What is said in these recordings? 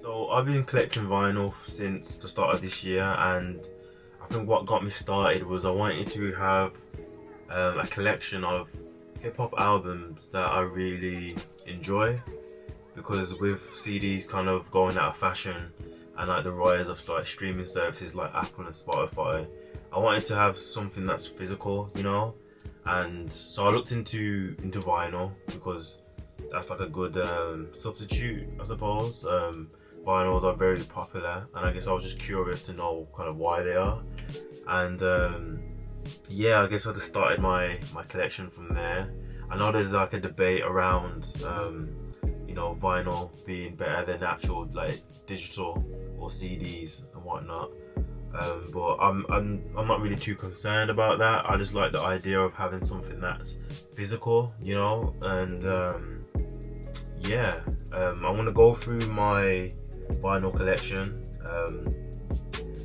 So I've been collecting vinyl since the start of this year, and I think what got me started was I wanted to have a collection of hip hop albums that I really enjoy, because with CDs kind of going out of fashion and like the rise of like streaming services like Apple and Spotify, I wanted to have something that's physical, you know. And so I looked into vinyl because that's like a good substitute, I suppose. Vinyls are very popular, and I guess I was just curious to know kind of why they are. And yeah, I guess I just started my collection from there. I know there's like a debate around you know, vinyl being better than actual like digital or CDs and whatnot. But I'm not really too concerned about that. I just like the idea of having something that's physical, you know. And yeah, I'm gonna go through my vinyl collection.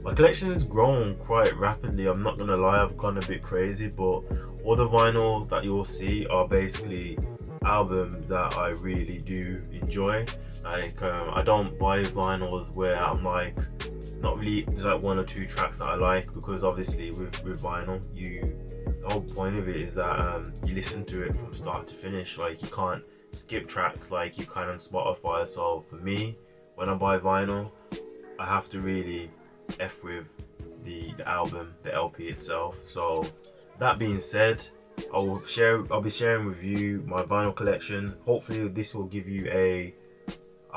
My collection has grown quite rapidly, I'm not gonna lie. I've gone a bit crazy, but all the vinyls that you'll see are basically albums that I really do enjoy. Like I don't buy vinyls where I'm like, not really, there's like one or two tracks that I like, because obviously with vinyl, the whole point of it is that you listen to it from start to finish. Like you can't skip tracks like you can on Spotify. So for me, when I buy vinyl, I have to really F with the album, the LP itself. So that being said, I'll be sharing with you my vinyl collection. Hopefully this will give you a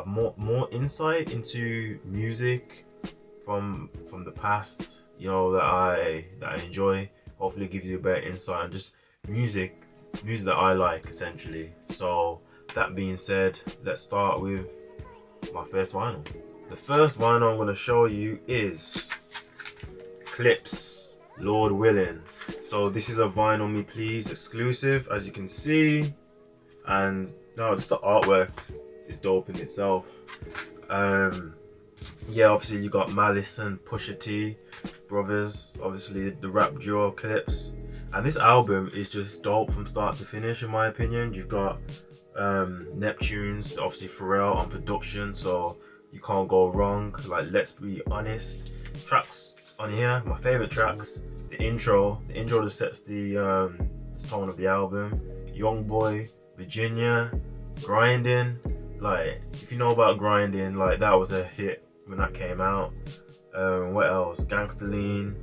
more insight into music from the past, you know, that I enjoy. Hopefully it gives you a better insight on just music that I like, essentially. So that being said, let's start with my first vinyl. The first vinyl I'm going to show you is Clipse, Lord Willing. So this is a Vinyl Me Please exclusive, as you can see, and no, just the artwork is dope in itself. Yeah, obviously you got Malice and Pusha T brothers, obviously the rap duo Clipse, and this album is just dope from start to finish in my opinion. You've got Neptune's, obviously Pharrell on production, so you can't go wrong. Like, let's be honest, tracks on here, my favorite tracks, the intro just sets the tone of the album. Young Boy, Virginia, Grinding. Like, if you know about Grinding, like that was a hit when that came out. What else? Gangsta Lean.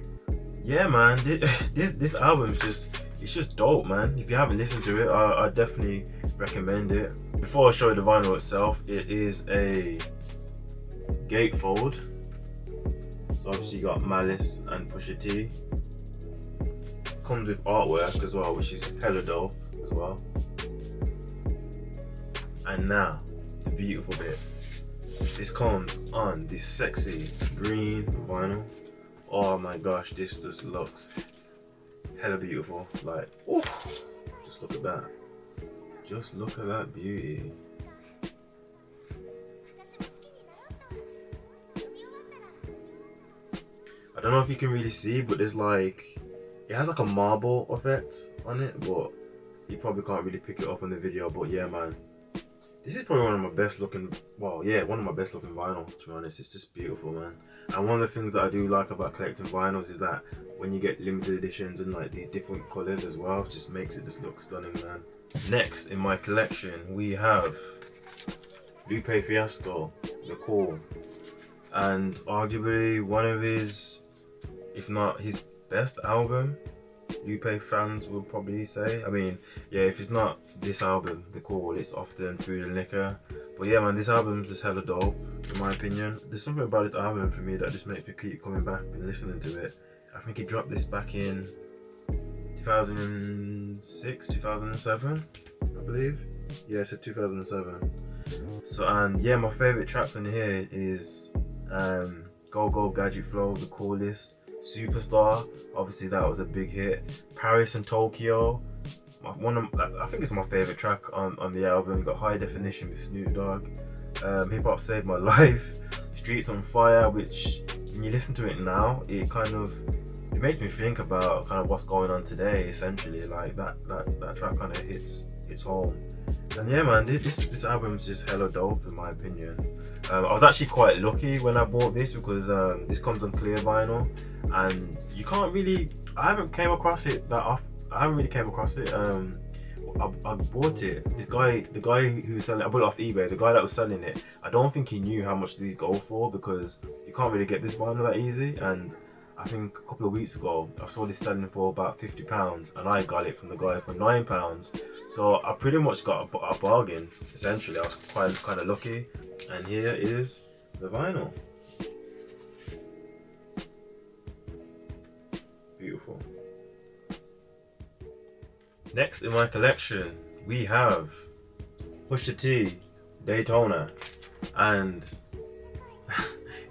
Yeah, man, this album is just dope, man. If you haven't listened to it, I definitely recommend it. Before I show you the vinyl itself, it is a gatefold. So obviously you got Malice and Pusha T. Comes with artwork as well, which is hella dope as well. And now, the beautiful bit. This comes on this sexy green vinyl. Oh my gosh, this just looks hella beautiful. Like, ooh, just look at that. Just look at that beauty. I don't know if you can really see, but there's like, it has like a marble effect on it, but you probably can't really pick it up on the video. But yeah, man, this is probably one of my best looking, well, yeah, one of my best looking vinyl, to be honest. It's just beautiful, man. And one of the things that I do like about collecting vinyls is that when you get limited editions and like these different colors as well, it just makes it just look stunning, man. Next in my collection, we have Lupe Fiasco, The Call. And arguably one of his, if not his best album, Lupe fans will probably say. I mean, yeah, if it's not this album, The Call, it's often Food and Liquor. But yeah, man, this album's just hella dope, in my opinion. There's something about this album for me that just makes me keep coming back and listening to it. I think he dropped this back in 2006, 2007, I believe. Yeah, it's 2007. So, and yeah, my favorite tracks on here is Go Go Gadget Flow, The Coolest, Superstar, obviously that was a big hit. Paris and Tokyo, I think it's my favorite track on the album. You got High Definition with Snoop Dogg. Hip Hop Saved My Life, Streets on Fire, which when you listen to it now, it makes me think about kind of what's going on today, essentially. Like that track kind of hits home. And yeah, man, this album's just hella dope in my opinion. I was actually quite lucky when I bought this because this comes on clear vinyl, and you can't really. I haven't came across it that often. I haven't really came across it. I bought it. The guy who selling, I bought it off eBay. The guy that was selling it, I don't think he knew how much these go for because you can't really get this vinyl that easy. And I think a couple of weeks ago, I saw this selling for about £50, and I got it from the guy for £9. So I pretty much got a bargain. Essentially, I was kind of lucky. And here is the vinyl. Beautiful. Next in my collection, we have Pusha T, Daytona, and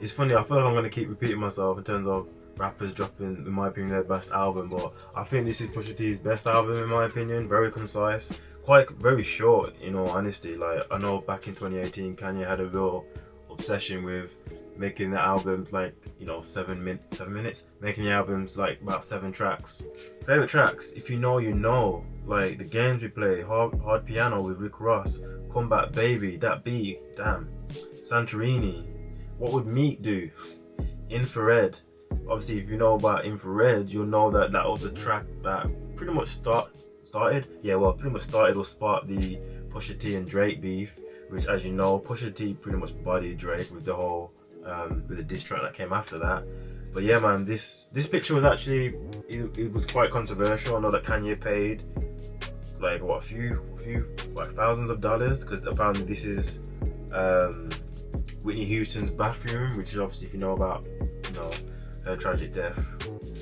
it's funny. I feel like I'm gonna keep repeating myself in terms of rappers dropping, in my opinion, their best album, but I think this is Pusha T's best album in my opinion. Very concise, very short. In all honesty, like I know back in 2018, Kanye had a real obsession with making the albums like 7 minutes, making the albums like about 7 tracks. Favorite tracks, if you know, you know, like The Games We Play, Hard Piano with Rick Ross, Comeback Baby, That Beat, damn, Santorini, What Would Meat Do, Infrared. Obviously, if you know about Infrared, you'll know that that was a track that pretty much started or sparked the Pusha T and Drake beef, which, as you know, Pusha T pretty much bodied Drake with the whole with the diss track that came after that. But yeah, man, this picture was actually it was quite controversial. I know that Kanye paid like what, a few like thousands of dollars, because apparently this is Whitney Houston's bathroom, which is obviously, if you know about her tragic death.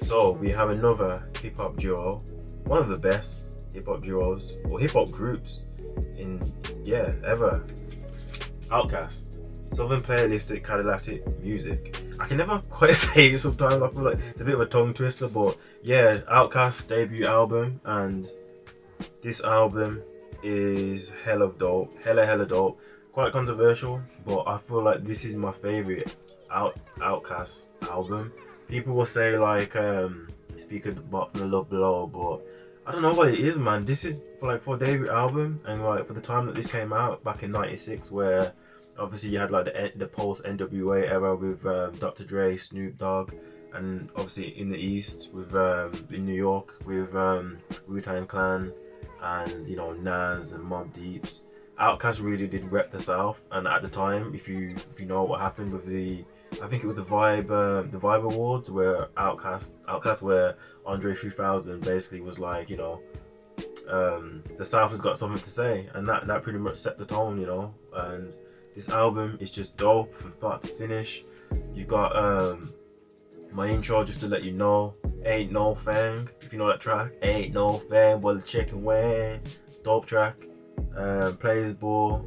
So we have another hip hop duo, one of the best hip hop duos or hip hop groups in ever. OutKast. Southern Playalistic Cadillac Music. I can never quite say it sometimes. I feel like it's a bit of a tongue twister, but yeah, OutKast's debut album, and this album is hella dope. Hella dope. Quite controversial, but I feel like this is my favorite OutKast album. People will say like Speak of the Box and the Love Below, but I don't know what it is, man. This is for a debut album, and like for the time that this came out back in '96, where obviously you had like the post NWA era with Dr. Dre, Snoop Dogg, and obviously in the East with in New York with Wu-Tang Clan and Nas and Mobb Deeps. OutKast really did rep the South, and at the time, if you know what happened with I think it was the Vibe Awards, where OutKast where Andre 3000 basically was like, the South has got something to say, and that pretty much set the tone, and this album is just dope from start to finish. You got my intro, just to let you know, Ain't No Fang, if you know that track, Ain't No Fang, but the chicken wing, dope track. Players Ball.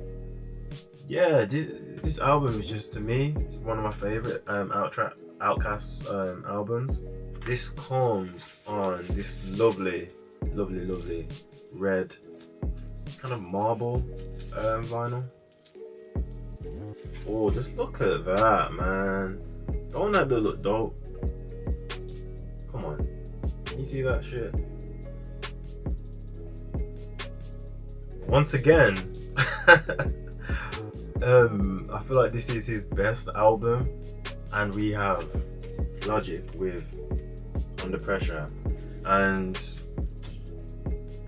Yeah, this album is just, to me, it's one of my favorite OutKast albums. This comes on this lovely red kind of marble vinyl. Oh, just look at that, man. Don't that look dope? Come on, you see that shit? Once again, I feel like this is his best album, and we have Logic with Under Pressure. And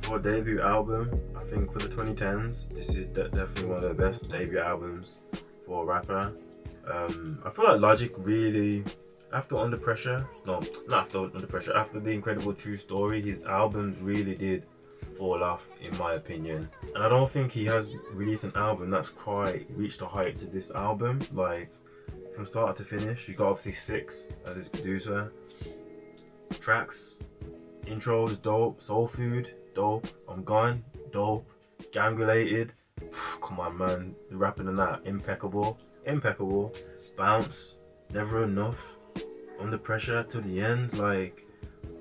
for a debut album, I think for the 2010s, this is definitely one of the best debut albums for a rapper. I feel like Logic really, after Under Pressure, no, not after Under Pressure, after The Incredible True Story, his albums really did fall off, in my opinion. And I don't think he has released an album that's quite reached the heights of this album. Like, from start to finish, you got obviously Six as his producer. Tracks, intros, dope. Soul Food, dope. I'm Gone, dope. Gang Related, come on, man. The rapping on that, impeccable. Bounce, Never Enough, Under Pressure to the End. Like,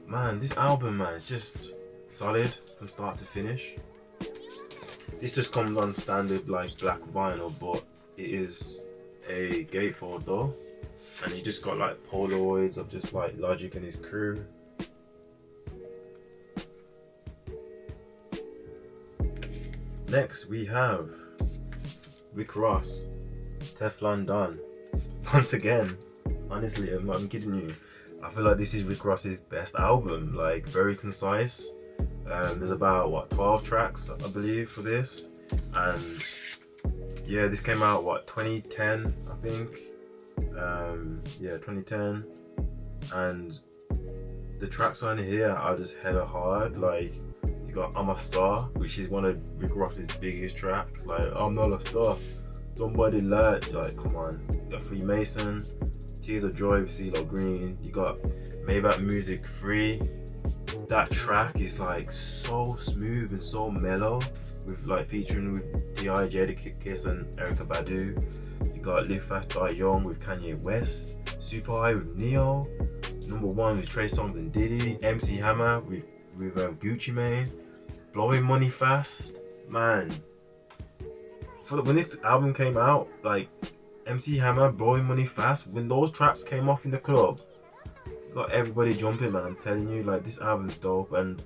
man, this album, man, it's just solid from start to finish. This just comes on standard like black vinyl, but it is a gatefold though, and you just got like Polaroids of just like Logic and his crew. Next we have Rick Ross, Teflon Don. Once again, honestly, I'm not even kidding you. I feel like this is Rick Ross's best album. Like, very concise. There's about what, 12 tracks, I believe, for this. And yeah, this came out 2010, I think. Yeah, 2010. And the tracks on here are just hella hard. Like, you got I'm a Star, which is one of Rick Ross's biggest tracks. Like, I'm not a star, somebody like come on. You got Freemason, Tears of Joy with CeeLo Green. You got Maybach Music 3. That track is like so smooth and so mellow, with like featuring with B.I.G, The Kiss and Erykah Badu. You got Live Fast Die Young with Kanye West, Super High with Neo, Number One with Trey Songz and Diddy, MC Hammer with Gucci Mane, Blowing Money Fast. Man, when this album came out, like MC Hammer, Blowing Money Fast, when those tracks came off in the club, got everybody jumping, man. I'm telling you, like, this album's dope. And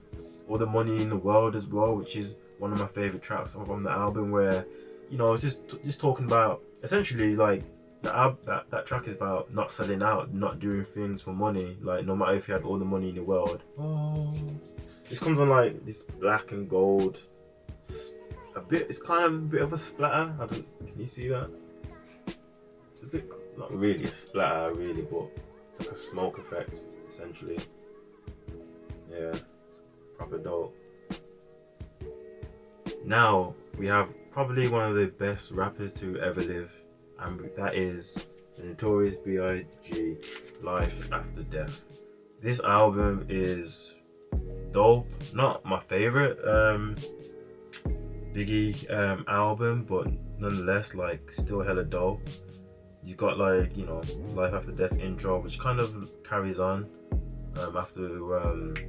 All the Money in the World as well, which is one of my favorite tracks from the album, where, you know, it's just talking about essentially like that track is about not selling out, not doing things for money. Like, no matter if you had all the money in the world. Oh, this comes on like this black and gold. It's kind of a bit of a splatter. Can you see that? It's a bit, not really a splatter, really, but it's like a smoke effect, essentially. Yeah, proper dope. Now we have probably one of the best rappers to ever live, and that is the Notorious B.I.G, Life After Death. This album is dope. Not my favorite Biggie album, but nonetheless, like, still hella dope. You got, like, you know, Life After Death intro, which kind of carries on after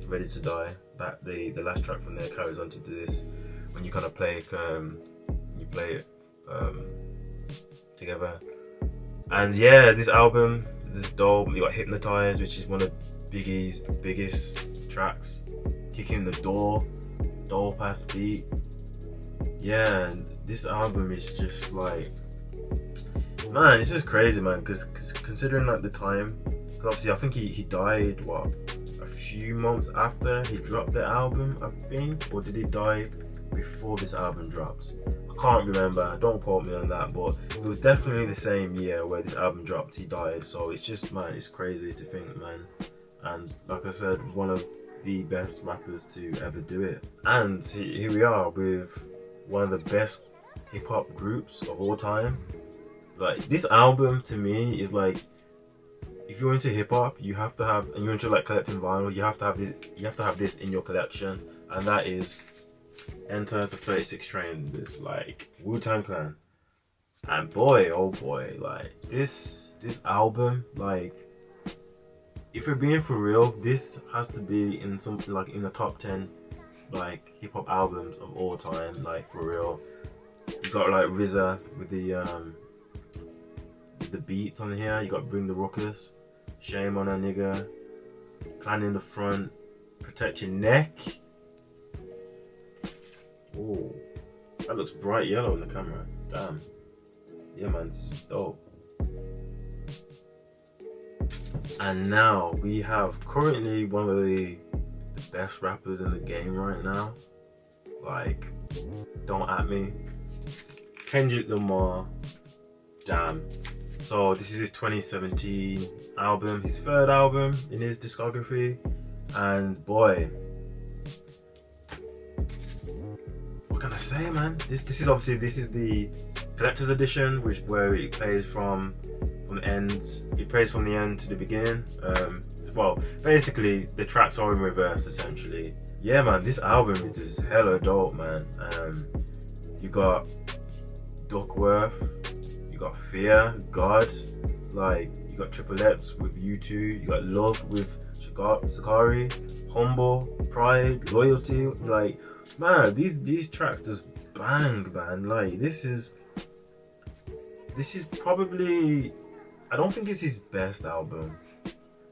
Ready to Die. That the last track from there carries on to this, when you kind of play it together. And yeah, this album is dope. You got Hypnotized, which is one of Biggie's biggest tracks. Kicking the Door, dope ass beat. Yeah, and this album is just like, man, this is crazy, man, because considering like the time, because obviously I think he died a few months after he dropped the album, I think, or did he die before this album dropped? I can't remember, don't quote me on that, but it was definitely the same year where this album dropped, he died. So it's just, man, it's crazy to think, man. And like I said, one of the best rappers to ever do it. And here we are with one of the best hip-hop groups of all time. Like, this album to me is like, if you're into hip-hop, you have to have, and you're into like collecting vinyl, you have to have this in your collection, and that is Enter the 36 Train with like Wu-Tang Clan. And boy, oh boy, like this album, like, if we're being for real, this has to be in something like in the top 10 like hip hop albums of all time, like, for real. You got like RZA with the beats on here. You got Bring the Ruckus, Shame on a Nigga, Clan in the Front, Protect Your Neck. Oh, that looks bright yellow in the camera. Damn. Yeah, man, this is dope. And now we have currently one of the best rappers in the game right now. Like, don't at me. Kendrick Lamar. Damn. So this is his 2017 album, his third album in his discography. And boy, what can I say, man? This is obviously, this is the collector's edition, where it plays from the end. It plays from the end to the beginning. Well, basically the tracks are in reverse, essentially. Yeah, man, this album is just hella dope, man. You got Duckworth, you got Fear, God, like, you got Triple X with U2, you got Love with Sakari, Humble, Pride, Loyalty. Like, man, these tracks just bang, man. Like, this is probably, I don't think it's his best album,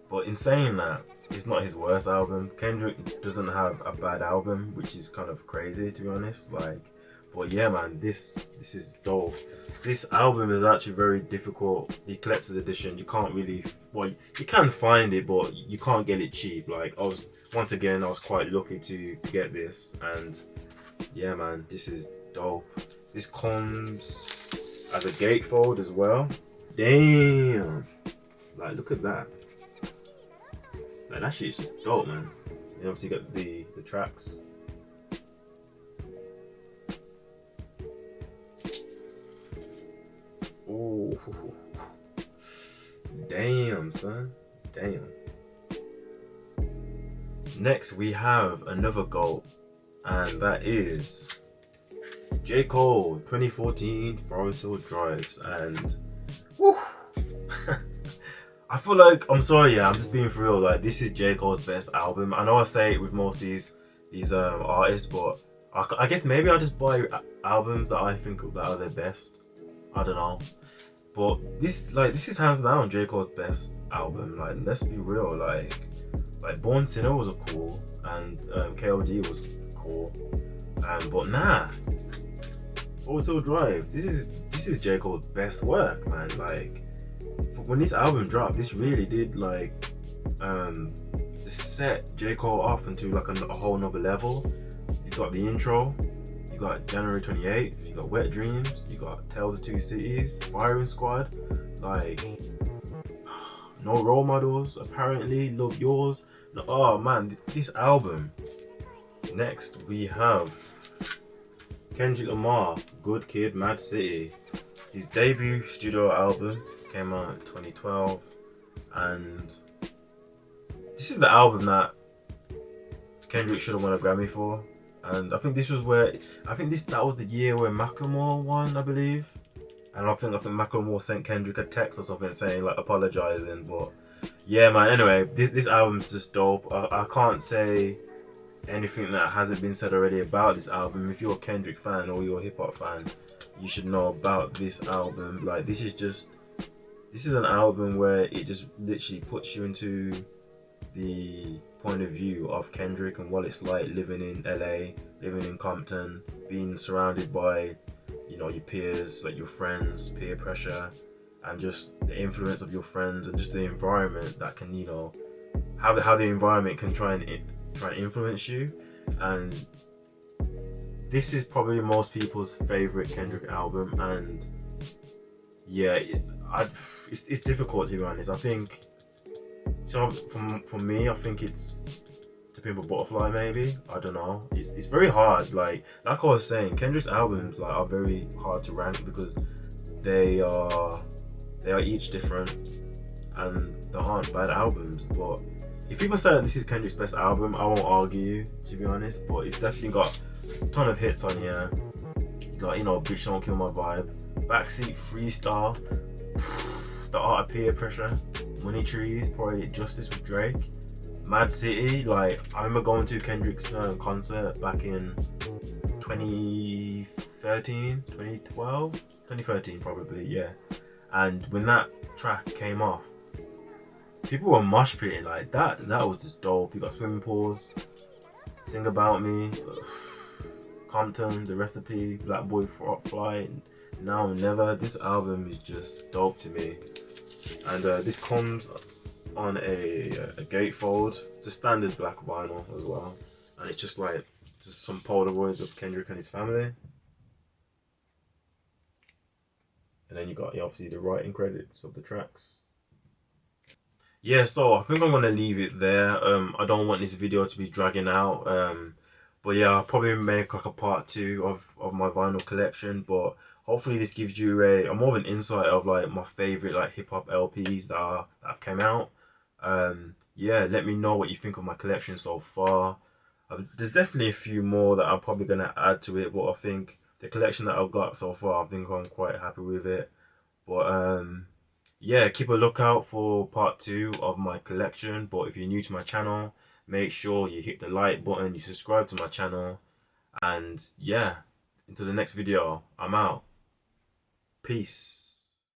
but in saying that, it's not his worst album. Kendrick doesn't have a bad album, which is kind of crazy, to be honest. Like, But yeah, man, this is dope. This album is actually very difficult. The collector's edition, you can't really, well, you can find it, but you can't get it cheap. Like I was, once again, I was quite lucky to get this, and yeah, man, this is dope. This comes as a gatefold as well. Damn, like look at that. Like that shit's just dope, man. You obviously got the tracks. Oh, damn, son, damn. Next we have another GOAT, and that is J. Cole, 2014 Forest Hill Drives, and whew, I feel like, I'm sorry, yeah, I'm just being for real. Like this is J. Cole's best album. I know I say it with most of these artists, but I guess maybe I just buy albums that I think that are their best. I don't know, but this is hands down J. Cole's best album. Like let's be real, like Born Sinner was a cool, and KOD was cool, but nah, Forest Hill Drive. This is J. Cole's best work, man. Like when this album dropped, this really did like set J. Cole off into like a whole nother level. You got the intro, you got January 28th, you got Wet Dreams, you got Tales of Two Cities, Firing Squad, like No Role Models, apparently, Love Yours. Oh man, this album. Next we have Kendrick Lamar, Good Kid, Mad City. His debut studio album came out in 2012, and this is the album that Kendrick should have won a Grammy for. And I think this was where, that was the year where Macklemore won, I believe. And I think Macklemore sent Kendrick a text or something saying like apologizing. But yeah, man. Anyway, this album's just dope. I can't say anything that hasn't been said already about this album. If you're a Kendrick fan or you're a hip hop fan, you should know about this album. Like this is an album where it just literally puts you into the point of view of Kendrick and what it's like living in LA, living in Compton, being surrounded by, you know, your peers, like your friends, peer pressure, and just the influence of your friends and just the environment that can, you know, how the environment can try and influence you. And this is probably most people's favorite Kendrick album, and yeah, it's difficult to be honest. I think so. For me, I think it's To Pimp a Butterfly. Maybe, I don't know. It's very hard. Like I was saying, Kendrick's albums are very hard to rank because they are each different, and they aren't bad albums. But if people say that this is Kendrick's best album, I won't argue, to be honest. But it's definitely got a ton of hits on here. You got, you know, Bitch Don't Kill My Vibe, Backseat Freestyle, The Art of Peer Pressure, Money Trees, Poetic Justice with Drake, Mad City. Like I remember going to Kendrick's concert back in 2013, 2012, 2013 probably, yeah. And when that track came off, people were mosh pitting like that. That was just dope. You got Swimming Pools, Sing About Me, Compton, The Recipe, Black Boy Fly, Now and Never. This album is just dope to me. And this comes on a gatefold, the standard black vinyl as well. And it's just like some Polaroids of Kendrick and his family. And then you got obviously the writing credits of the tracks. Yeah, so I think I'm gonna leave it there. I don't want this video to be dragging out. But yeah, I'll probably make like a part 2 of my vinyl collection. But hopefully this gives you a more of an insight of like my favorite like hip hop LPs that have came out. Yeah, let me know what you think of my collection so far. There's definitely a few more that I'm probably gonna add to it, but I think the collection that I've got so far, I think I'm quite happy with it. But yeah, keep a lookout for part 2 of my collection. But if you're new to my channel, make sure you hit the like button, you subscribe to my channel, and yeah, until the next video, I'm out. Peace.